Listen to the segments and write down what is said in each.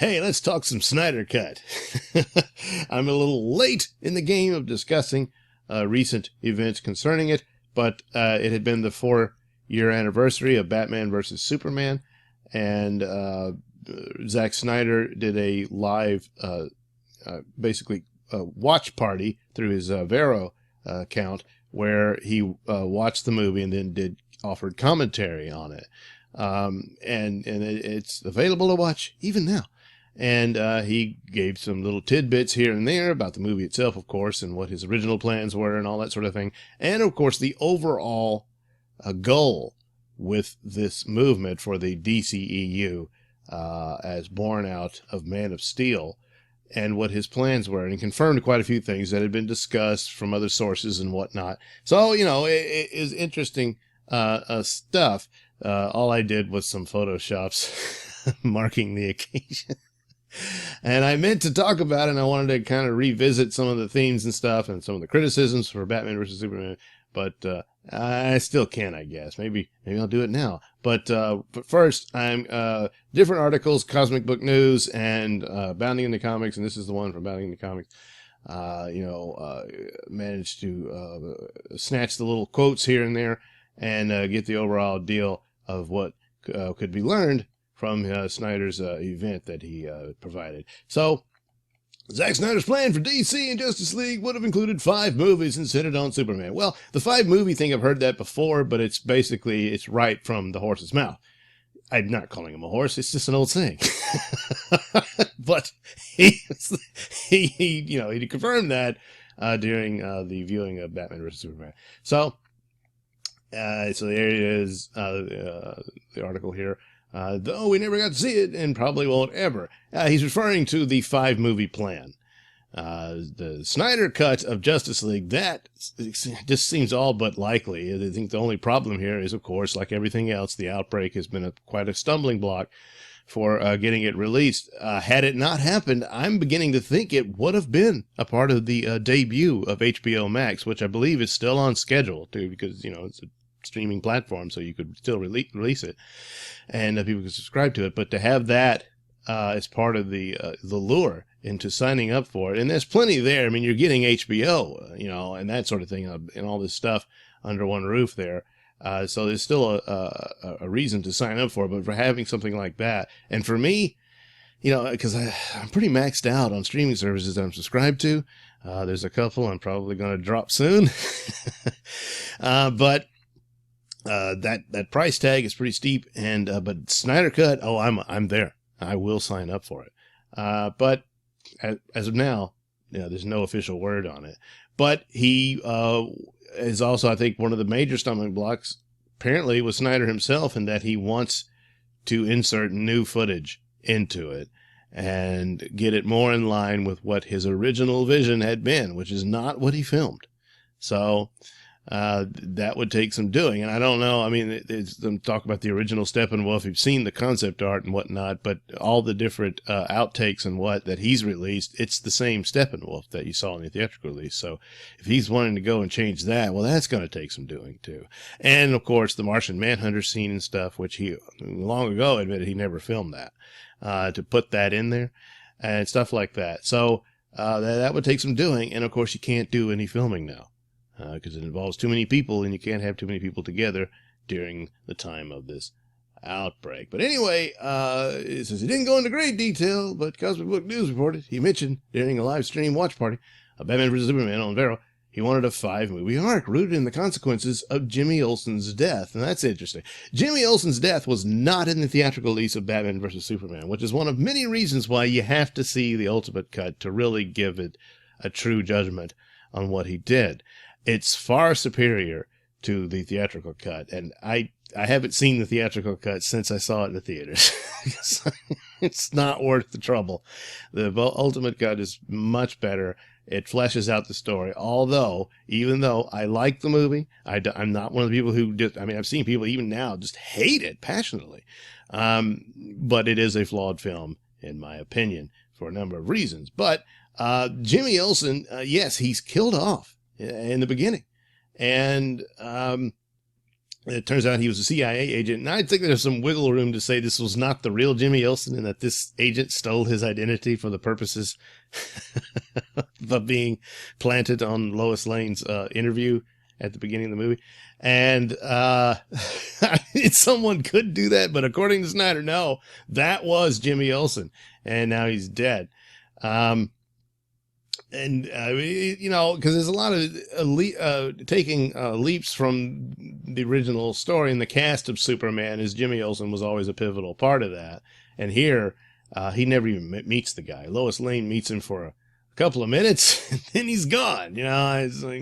Hey, let's talk some Snyder Cut. I'm a little late in the game of discussing recent events concerning it, but it had been the 4-year anniversary of Batman versus Superman, and Zack Snyder did a live, basically, watch party through his Vero account, where he watched the movie and then offered commentary on it. And it's available to watch even now. And he gave some little tidbits here and there about the movie itself, of course, and what his original plans were and all that sort of thing. And, of course, the overall goal with this movement for the DCEU as born out of Man of Steel, and what his plans were. And he confirmed quite a few things that had been discussed from other sources and whatnot. So, you know, it is interesting stuff. All I did was some Photoshops marking the occasion. And I meant to talk about it, and I wanted to kind of revisit some of the themes and stuff and some of the criticisms for Batman versus Superman, but I still can, I guess. Maybe I'll do it now. But first, I'm different articles, Cosmic Book News, and Bounding into Comics, and this is the one from Bounding into Comics. Managed to snatch the little quotes here and there and get the overall deal of what could be learned from Snyder's event that he provided. So, Zack Snyder's plan for DC and Justice League would have included 5 movies and centered on Superman. Well, the 5-movie thing, I've heard that before, but it's right from the horse's mouth. I'm not calling him a horse, it's just an old saying. But he confirmed that during the viewing of Batman vs. Superman. So there it is, the article here. Though we never got to see it and probably won't ever. He's referring to the 5-movie plan. The Snyder cut of Justice League, that just seems all but likely. I think the only problem here is, of course, like everything else, the outbreak has been quite a stumbling block for getting it released. Had it not happened, I'm beginning to think it would have been a part of the debut of HBO Max, which I believe is still on schedule, too, because, it's a streaming platform, so you could still release it, and people could subscribe to it. But to have that as part of the lure into signing up for it, and there's plenty there. I mean, you're getting HBO, and that sort of thing, and all this stuff under one roof there. So there's still a reason to sign up for it. But for having something like that, and for me, because I'm pretty maxed out on streaming services that I'm subscribed to. There's a couple I'm probably going to drop soon, but that price tag is pretty steep, and but Snyder Cut, I'm there. I will sign up for it. But as of now, there's no official word on it. But he is also, I think, one of the major stumbling blocks, apparently, with Snyder himself, in that he wants to insert new footage into it and get it more in line with what his original vision had been, which is not what he filmed. So that would take some doing, and I don't know. I mean, it's them talk about the original Steppenwolf. You've seen the concept art and whatnot, but all the different outtakes and that he's released, it's the same Steppenwolf that you saw in the theatrical release. So if he's wanting to go and change that, well, that's going to take some doing too. And of course, the Martian Manhunter scene and stuff, which he long ago admitted he never filmed that, to put that in there and stuff like that. So that would take some doing, and of course, you can't do any filming now, because it involves too many people, and you can't have too many people together during the time of this outbreak. But anyway, it says he didn't go into great detail, but Cosmic Book News reported he mentioned during a live stream watch party of Batman vs. Superman on Vero, he wanted a 5-movie arc rooted in the consequences of Jimmy Olsen's death. And that's interesting. Jimmy Olsen's death was not in the theatrical release of Batman vs. Superman, which is one of many reasons why you have to see the ultimate cut to really give it a true judgment on what he did. It's far superior to the theatrical cut, and I haven't seen the theatrical cut since I saw it in the theaters. It's not worth the trouble. The ultimate cut is much better. It fleshes out the story. Even though I like the movie, I'm not one of the people who I've seen people even now just hate it passionately. But it is a flawed film, in my opinion, for a number of reasons. But Jimmy Olsen, yes, he's killed off in the beginning. And It turns out he was a CIA agent, and I think there's some wiggle room to say this was not the real Jimmy Olsen and that this agent stole his identity for the purposes of being planted on Lois Lane's interview at the beginning of the movie. And someone could do that, but according to Snyder, no, that was Jimmy Olsen, and now he's dead. And, you know, because there's a lot of taking leaps from the original story, and the cast of Superman is Jimmy Olsen was always a pivotal part of that. And here, he never even meets the guy. Lois Lane meets him for a couple of minutes, and then he's gone. You know, it's like,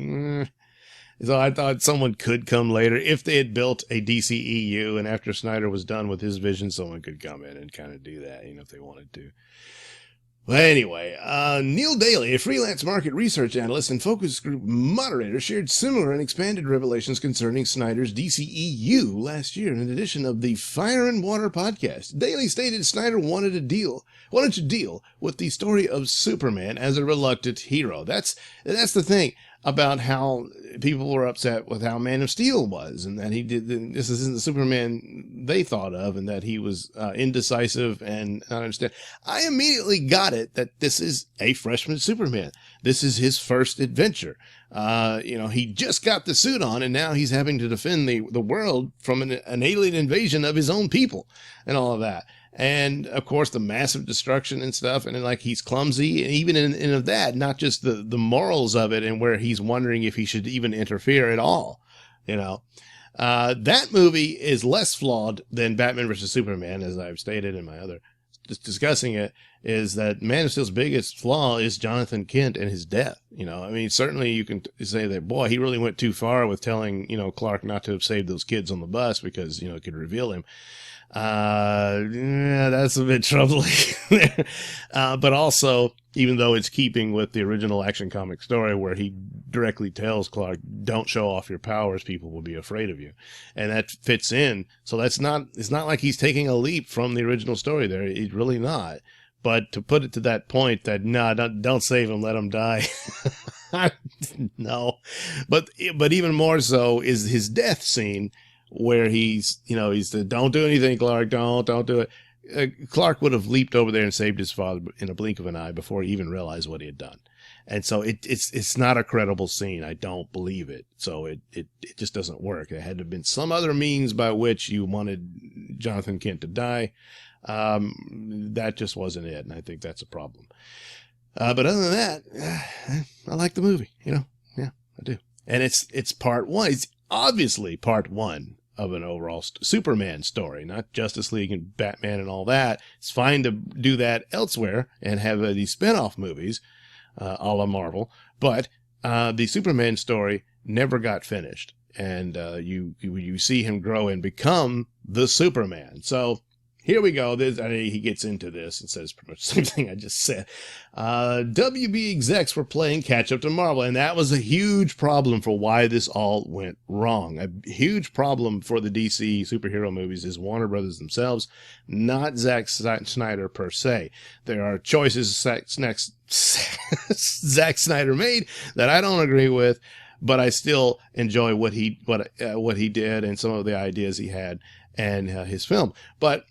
So I thought someone could come later. If they had built a DCEU, and after Snyder was done with his vision, someone could come in and kind of do that, you know, if they wanted to. Well, anyway, Neil Daly, a freelance market research analyst and focus group moderator, shared similar and expanded revelations concerning Snyder's DCEU last year in an edition of the Fire and Water podcast. Daly stated Snyder wanted to deal with the story of Superman as a reluctant hero. That's the thing about how people were upset with how Man of Steel was, and that this isn't the Superman they thought of, and that he was indecisive and I understand. I immediately got it that this is a freshman Superman. This is his first adventure. You know, he just got the suit on, and now he's having to defend the world from an alien invasion of his own people and all of that. And of course the massive destruction and stuff, and like he's clumsy, and even in of that, not just the morals of it, and where he's wondering if he should even interfere at all, you know. That movie is less flawed than Batman vs. Superman, as I've stated in my other discussing it, is that Man of Steel's biggest flaw is Jonathan Kent and his death. You know, I mean, certainly you can say that, boy, he really went too far with telling, you know, Clark not to have saved those kids on the bus because, you know, it could reveal him. Yeah, that's a bit troubling there. But also, even though it's keeping with the original Action Comic story where he directly tells Clark, don't show off your powers, people will be afraid of you. And that fits in. So it's not like he's taking a leap from the original story there. It's really not. But to put it to that point that, no, don't save him, let him die. No. But even more so is his death scene, where he's the, don't do anything, Clark, don't do it. Clark would have leaped over there and saved his father in a blink of an eye before he even realized what he had done. And so it's not a credible scene. I don't believe it. So it just doesn't work. There had to have been some other means by which you wanted Jonathan Kent to die. That just wasn't it. And I think that's a problem. But other than that, I like the movie, you know? Yeah, I do. And it's part one. It's obviously part one of an overall Superman story, not Justice League and Batman and all that. It's fine to do that elsewhere and have these spin-off movies, a la Marvel, but the Superman story never got finished. And you see him grow and become the Superman. So here we go. He gets into this and says pretty much the same thing I just said. WB execs were playing catch up to Marvel, and that was a huge problem for why this all went wrong. A huge problem for the DC superhero movies is Warner Brothers themselves, not Zack Snyder per se. There are choices Zack Snyder made that I don't agree with, but I still enjoy what he did and some of the ideas he had and his film. But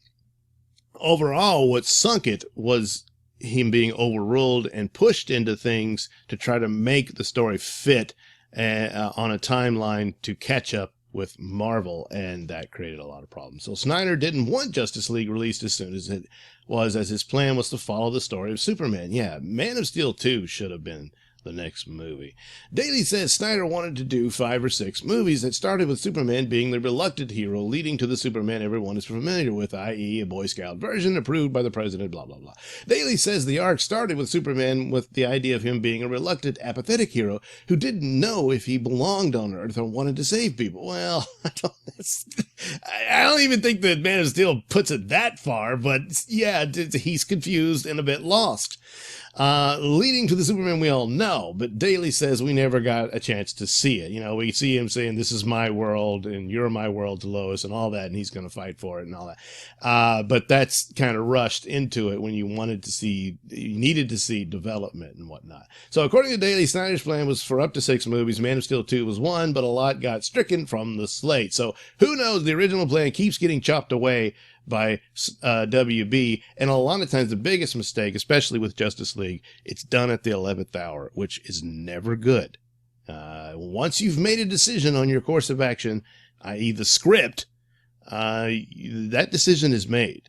overall, what sunk it was him being overruled and pushed into things to try to make the story fit on a timeline to catch up with Marvel, and that created a lot of problems. So Snyder didn't want Justice League released as soon as it was, as his plan was to follow the story of Superman. Yeah, Man of Steel 2 should have been the next movie. Daly says Snyder wanted to do 5 or 6 movies that started with Superman being the reluctant hero, leading to the Superman everyone is familiar with, i.e. a Boy Scout version approved by the president, blah, blah, blah. Daly says the arc started with Superman with the idea of him being a reluctant, apathetic hero who didn't know if he belonged on Earth or wanted to save people. Well, I don't even think that Man of Steel puts it that far, but yeah, he's confused and a bit lost. Leading to the Superman we all know. No, but Daly says we never got a chance to see it. You know, we see him saying, "This is my world and you're my world" to Lois and all that, and he's going to fight for it and all that. But that's kind of rushed into it when you needed to see development and whatnot. So according to Daly, Snyder's plan was for up to 6 movies. Man of Steel 2 was one, but a lot got stricken from the slate. So who knows? The original plan keeps getting chopped away by WB, and a lot of times the biggest mistake, especially with Justice League, it's done at the 11th hour, which is never good. Once you've made a decision on your course of action, i.e. the script, that decision is made.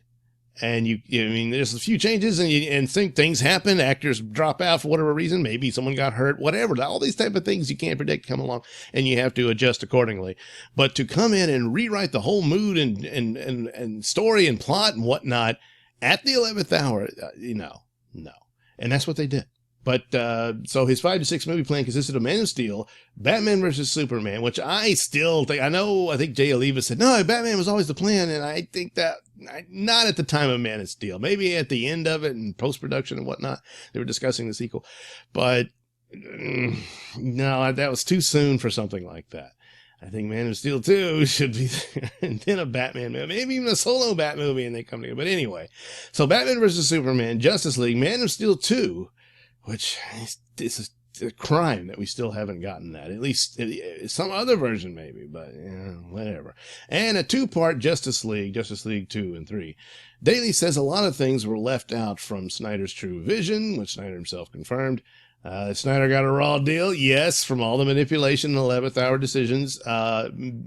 And I mean, there's a few changes and think things happen. Actors drop out for whatever reason. Maybe someone got hurt, whatever. All these type of things you can't predict come along, and you have to adjust accordingly. But to come in and rewrite the whole mood and story and plot and whatnot at the 11th hour, no. And that's what they did. But so his 5 to 6 movie plan consisted of Man of Steel, Batman versus Superman, which I still think, I think Jay Oliva said, no, Batman was always the plan. And I think that not at the time of Man of Steel, maybe at the end of it and post-production and whatnot, they were discussing the sequel. But no, that was too soon for something like that. I think Man of Steel 2 should be there, and then a Batman movie, maybe even a solo Bat movie, and they come together. But anyway, so Batman versus Superman, Justice League, Man of Steel 2, which is a crime that we still haven't gotten that. At least some other version maybe, but whatever. And a 2-part Justice League 2 and 3. Daly says a lot of things were left out from Snyder's true vision, which Snyder himself confirmed. Snyder got a raw deal, yes, from all the manipulation and 11th hour decisions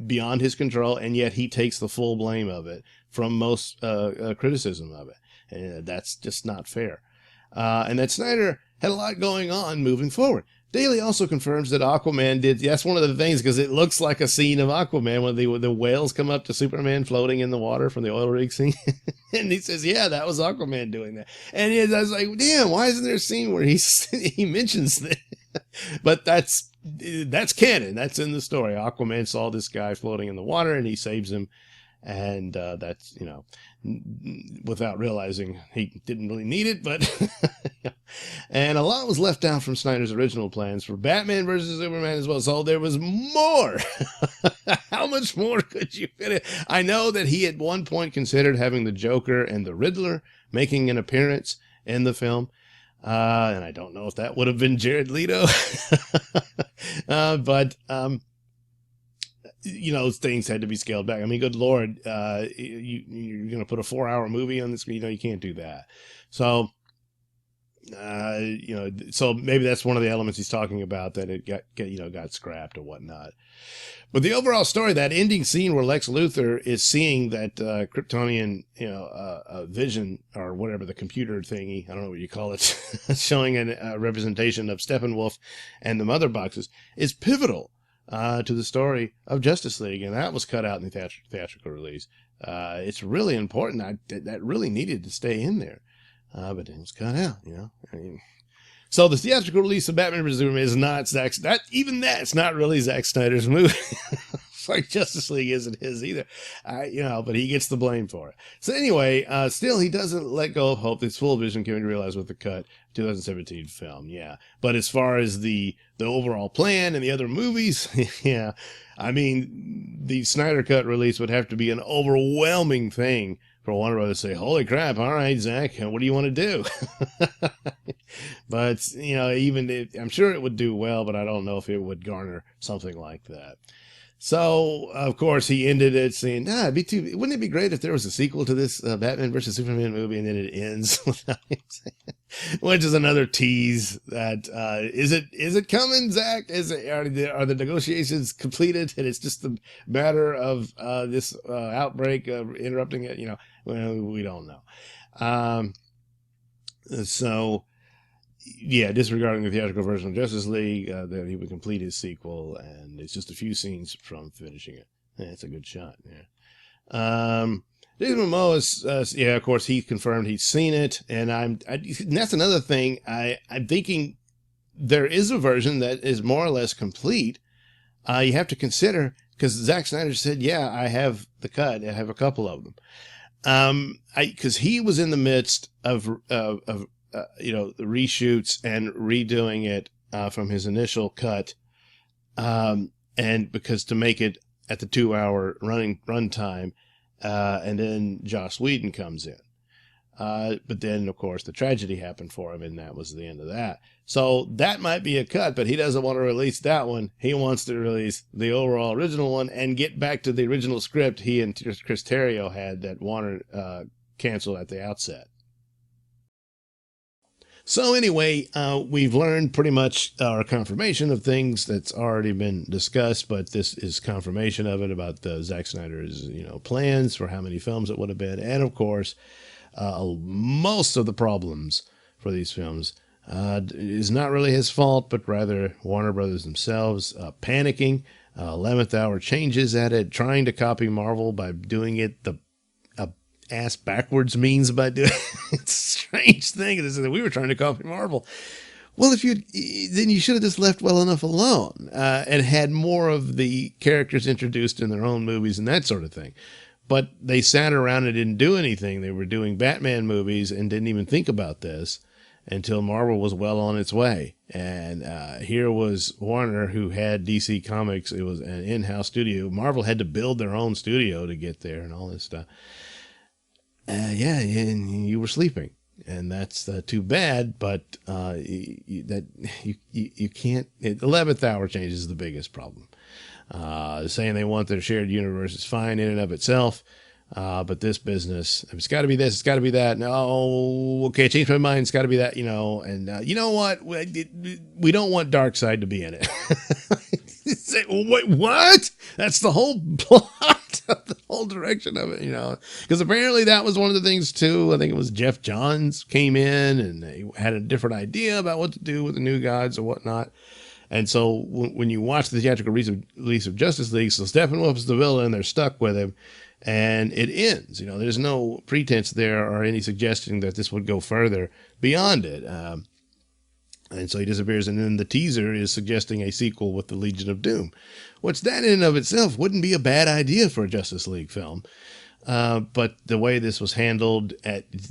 beyond his control, and yet he takes the full blame of it from most criticism of it. And that's just not fair. And that Snyder had a lot going on moving forward. Daly also confirms that Aquaman did. That's one of the things, because it looks like a scene of Aquaman when the whales come up to Superman floating in the water from the oil rig scene. And he says, yeah, that was Aquaman doing that. And I was like, damn, why isn't there a scene where he mentions that? But that's canon. That's in the story. Aquaman saw this guy floating in the water and he saves him. And that's, without realizing he didn't really need it, but and a lot was left out from Snyder's original plans for Batman versus Superman as well. So there was more. How much more could you fit it? I know that he at one point considered having the Joker and the Riddler making an appearance in the film. And I don't know if that would have been Jared Leto. But things had to be scaled back. I mean, good Lord, you're going to put a 4-hour movie on the screen. You can't do that. So, so maybe that's one of the elements he's talking about, that it got scrapped or whatnot. But the overall story, that ending scene where Lex Luthor is seeing that Kryptonian, vision or whatever, the computer thingy, I don't know what you call it, showing a representation of Steppenwolf and the mother boxes, is pivotal to the story of Justice League, and that was cut out in the theatrical release. It's really important. That really needed to stay in there, but it was cut out. I mean, so the theatrical release of Batman vs Superman is not it's not really Zack Snyder's movie. Like Justice League isn't his either, but he gets the blame for it. So anyway, still he doesn't let go of hope that his full vision can be realized with the cut 2017 film. Yeah, but as far as the overall plan and the other movies, yeah, I mean, the Snyder cut release would have to be an overwhelming thing for Warner Brothers to say, "Holy crap! All right, Zack, what do you want to do?" But I'm sure it would do well, but I don't know if it would garner something like that. So, of course, he ended it saying, wouldn't it be great if there was a sequel to this Batman versus Superman movie, and then it ends without him saying, which is another tease that, is it coming, Zach? Are the negotiations completed, and it's just a matter of this outbreak of interrupting it? Well, we don't know. So, yeah, disregarding the theatrical version of Justice League, that he would complete his sequel, and it's just a few scenes from finishing it. Yeah, it's a good shot. Yeah. Jason Momoa, of course, he confirmed he's seen it, and that's another thing. I'm thinking there is a version that is more or less complete. You have to consider, because Zack Snyder said, "Yeah, I have the cut. I have a couple of them." Because he was in the midst of the reshoots and redoing it from his initial cut, and because to make it at the 2-hour run time, and then Joss Whedon comes in. But then, of course, the tragedy happened for him, and that was the end of that. So that might be a cut, but he doesn't want to release that one. He wants to release the overall original one and get back to the original script he and Chris Terrio had that Warner canceled at the outset. So anyway, we've learned pretty much our confirmation of things that's already been discussed, but this is confirmation of it about Zack Snyder's, plans for how many films it would have been. And of course, most of the problems for these films is not really his fault, but rather Warner Brothers themselves panicking, 11th hour changes at it, trying to copy Marvel by doing it the ass backwards means by doing it's a strange thing. We were trying to copy Marvel. Well, then you should have just left well enough alone and had more of the characters introduced in their own movies and that sort of thing. But they sat around and didn't do anything. They were doing Batman movies and didn't even think about this until Marvel was well on its way. And here was Warner, who had DC Comics. It was an in-house studio. Marvel had to build their own studio to get there and all this stuff. And you were sleeping, and that's too bad. But you can't. 11th hour change is the biggest problem. Saying they want their shared universe is fine in and of itself, but this business, it's got to be this, it's got to be that. No, okay, I changed my mind. It's got to be that, And you know what? We don't want Darkseid to be in it. Wait, what? That's the whole plot, the whole direction of it, Because apparently that was one of the things too. I think it was Jeff Johns came in and they had a different idea about what to do with the New Gods or whatnot. And so when you watch the theatrical release of Justice League, so Steppenwolf's the villain, they're stuck with him, and it ends. There's no pretense there or any suggestion that this would go further beyond it. And so he disappears, and then the teaser is suggesting a sequel with the Legion of Doom, which that in and of itself wouldn't be a bad idea for a Justice League film. But the way this was handled,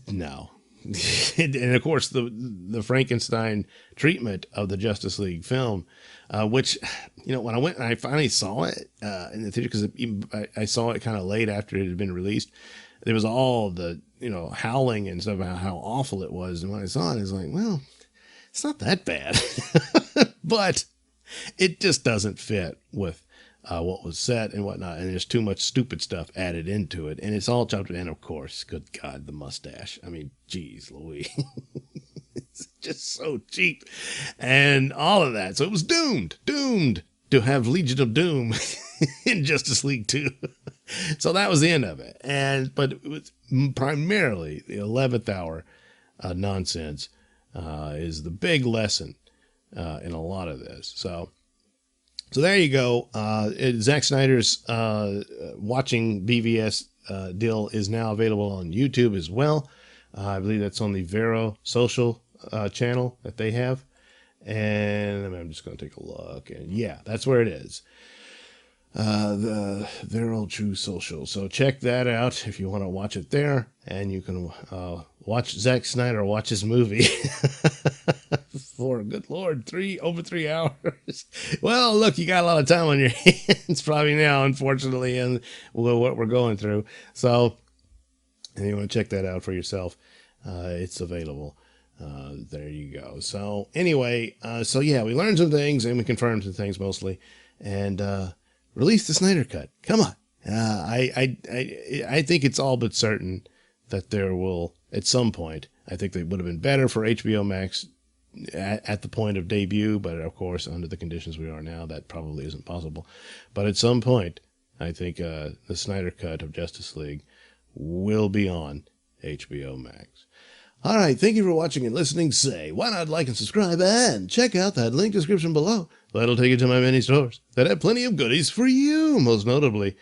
no. And of course, the Frankenstein treatment of the Justice League film, which, when I went and I finally saw it in the theater, because I saw it kind of late after it had been released, there was all the, howling and stuff about how awful it was. And when I saw it, I was like, well, it's not that bad, but it just doesn't fit with what was said and whatnot. And there's too much stupid stuff added into it. And it's all chopped. And of course, good God, the mustache. I mean, geez, Louis, it's just so cheap and all of that. So it was doomed to have Legion of Doom in Justice League 2. So that was the end of it. But it was primarily the 11th hour nonsense is the big lesson in a lot of this. So there you go. Zack Snyder's watching BVS deal is now available on YouTube as well. I believe that's on the Vero social channel that they have. And I'm just going to take a look. And yeah, that's where it is. The Vero True Social. So check that out if you want to watch it there. And you can watch Zack Snyder watch his movie for, good Lord, over 3 hours. Well, look, you got a lot of time on your hands probably now, unfortunately, and what we're going through. So, and you want to check that out for yourself. It's available. There you go. So anyway, yeah, we learned some things and we confirmed some things mostly, and release the Snyder Cut. Come on. I think it's all but certain that there will, at some point, I think it would have been better for HBO Max at the point of debut, but of course, under the conditions we are now, that probably isn't possible. But at some point, I think the Snyder Cut of Justice League will be on HBO Max. All right, thank you for watching and listening. Say, why not like and subscribe and check out that link description below. That'll take you to my many stores that have plenty of goodies for you, most notably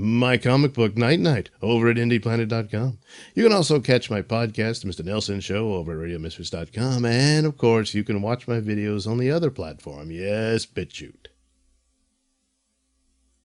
my comic book Night Night over at IndiePlanet.com. You can also catch my podcast, Mr Nailsin Show, over at RadioMisfits.com. And, of course, you can watch my videos on the other platform. Yes, BitChute.